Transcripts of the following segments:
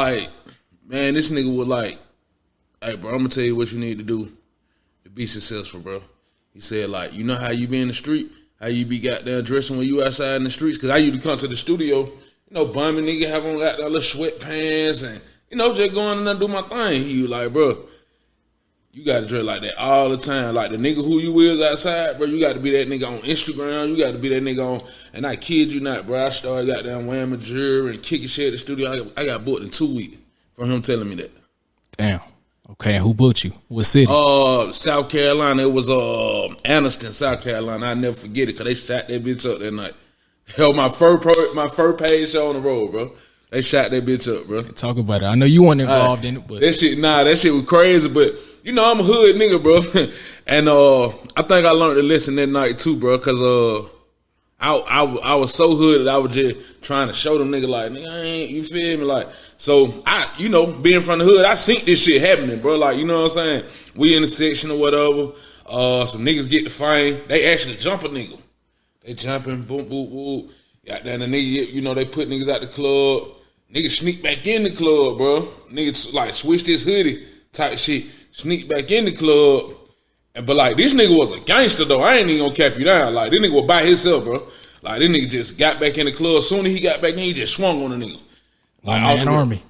like, man, this nigga was like, hey, bro, I'm gonna tell you what you need to do to be successful, bro. He said, like, you know how you be in the street, how you be goddamn dressing when you outside in the streets? Because I used to come to the studio, you know, bumming nigga, have on got little sweatpants and, you know, just going in there and do my thing. He was like, bro, you got to dress like that all the time. Like the nigga who you is outside, bro, you got to be that nigga on Instagram. You got to be that nigga on, and I kid you not, bro, I started goddamn wearing my jewelry and kicking shit at the studio. I got booked in 2 weeks from him telling me that. Damn. Okay, and who booked you? What city? South Carolina. It was Anniston, South Carolina. I never forget it because they shot that bitch up that night. Hell, my first paid show on the road, bro. They shot that bitch up, bro. Talk about it. I know you weren't involved in it, but that shit was crazy. But you know, I'm a hood nigga, bro. And I think I learned a lesson that night too, bro. Cause I was so hood that I was just trying to show them nigga like, nigga, I ain't, you feel me? Like, so I, you know, being from the hood, I seen this shit happening, bro. Like, you know what I'm saying? We in the section or whatever. Some niggas get the fine. They actually jump a nigga. They jumping, boom, boom, boom. Got down the nigga, you know, they put niggas out the club. Niggas sneak back in the club, bro. Niggas like switch this hoodie type shit. Sneak back in the club. But like this nigga was a gangster though. I ain't even gonna cap you down. Like this nigga was by himself, bro. Like this nigga just got back in the club. As soon as he got back in, he just swung on the nigga. Like one man army.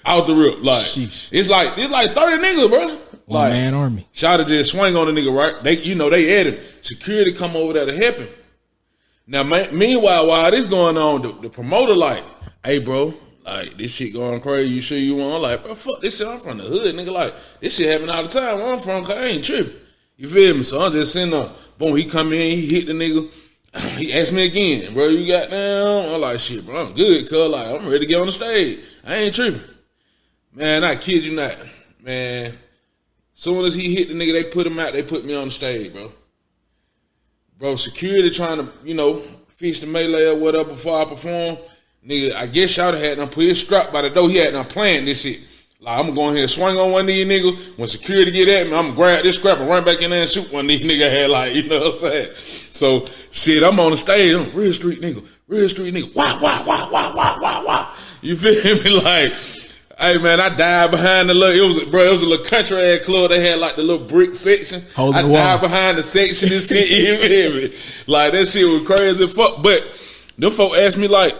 Out the rip. Like sheesh. it's like 30 niggas, bro. One man army. Sh0t just swing on the nigga, right? They, you know, they at him. Security come over there to help him. Now, meanwhile, while this going on, the promoter like, hey, bro, like, this shit going crazy. You sure you want? I'm like, bro, fuck this shit. I'm from the hood, nigga. Like, this shit happen all the time. Where I'm from, cause I ain't tripping. You feel me? So I'm just sitting there. Boom, he come in, he hit the nigga. He asked me again, bro, you got down? I'm like, shit, bro, I'm good, cuz. Like, I'm ready to get on the stage. I ain't tripping. Man, I kid you not. Man, soon as he hit the nigga, they put him out. They put me on the stage, bro. Bro, security trying to, you know, fish the melee or whatever before I perform. Nigga, I guess Sh0t had done put his strap by the door. He had done planned this shit. Like, I'm going here and swing on one of these niggas. When security get at me, I'm going to grab this scrap and run back in there and shoot one of these niggas head, like, you know what I'm saying? So, shit, I'm on the stage. I'm real street nigga. Wah, wah, wah, wah, wah, wah, wah. You feel me? Like, hey, man, I died behind the little, it was a little country ass club. They had like the little brick section. I died behind the section and shit, you feel me? Like, that shit was crazy as fuck. But them folk asked me, like,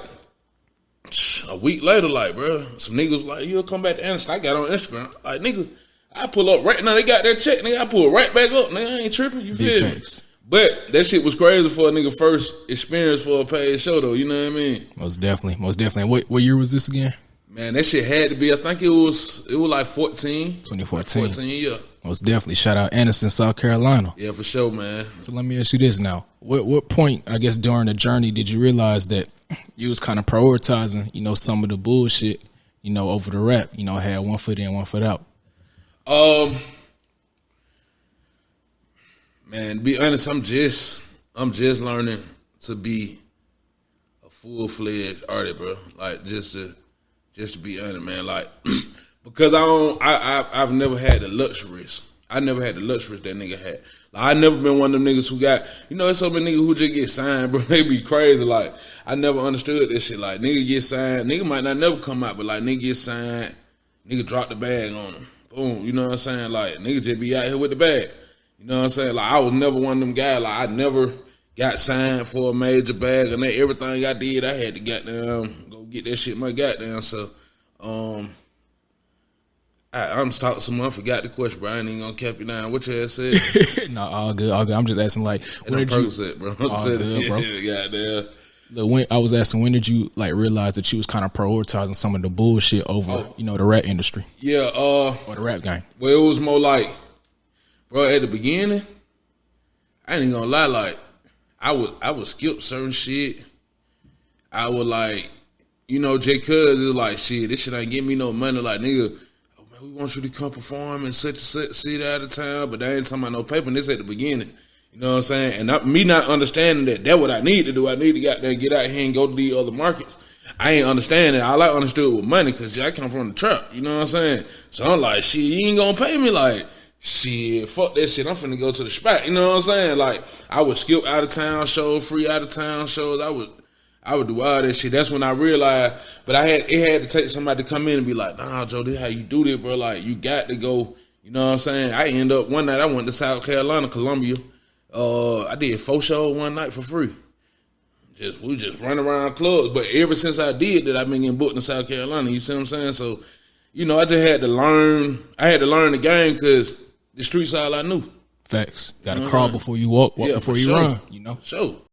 a week later, like, bro, some niggas was like, you'll come back to Anderson. I got on Instagram. Like, nigga, I pull up right now. They got that check, nigga. I pull right back up. Nigga, I ain't tripping. You feel me? But that shit was crazy for a nigga first experience for a paid show, though. You know what I mean? Most definitely. What year was this again? Man, that shit had to be, I think it was like 14. 2014. 14, yeah. Most definitely. Shout out Anderson, South Carolina. Yeah, for sure, man. So let me ask you this now. What point, I guess, during the journey did you realize that you was kind of prioritizing, you know, some of the bullshit, you know, over the rap, you know, had one foot in, one foot out? Man, to be honest, I'm just learning to be a full-fledged artist, bro. Like, just to be honest, man. Like, because I've never had the luxuries. I never had the luxuries that nigga had. Like, I never been one of them niggas who got, you know, there's so many niggas who just get signed, bro. They be crazy. Like, I never understood this shit. Like, nigga get signed. Nigga might not never come out, but like, nigga get signed. Nigga drop the bag on him. Boom. You know what I'm saying? Like, nigga just be out here with the bag. You know what I'm saying? Like, I was never one of them guys. Like, I never got signed for a major bag, and everything I did, I had to goddamn go get that shit my goddamn. So, I'm talking someone. I forgot the question, bro. I ain't even gonna cap you down. What you had said? No, all good. I'm just asking, like, when did you? Bro. All good, bro. Goddamn. When I was asking, when did you like realize that you was kind of prioritizing some of the bullshit over, you know, the rap industry? Yeah, or the rap game. Well, it was more like, bro, at the beginning, I ain't even gonna lie, like, I would skip certain shit. I would, like, you know, J. Cuz is like, shit, this shit ain't give me no money. Like, nigga, oh man, we want you to come perform in such and such city out of town, but they ain't talking about no paper. And this at the beginning. You know what I'm saying? And me not understanding that's what I need to do. I need to get out here and go to these other markets. I ain't understanding. All I understood was money, because I come from the trap. You know what I'm saying? So I'm like, shit, you ain't gonna pay me. Like, shit, fuck that shit. I'm finna go to the spot. You know what I'm saying? Like, I would skip out of town shows, free out of town shows. I would do all that shit. That's when I realized, but it had to take somebody to come in and be like, nah, Joe, this how you do this, bro. Like, you got to go. You know what I'm saying? I end up, one night I went to South Carolina, Columbia. I did 4 shows one night for free. We just run around clubs. But ever since I did that, I've been getting booked in South Carolina. You see what I'm saying? So, I just had to learn. I had to learn the game because the streets all I knew. Facts. Got to crawl before you walk before you run. Sure.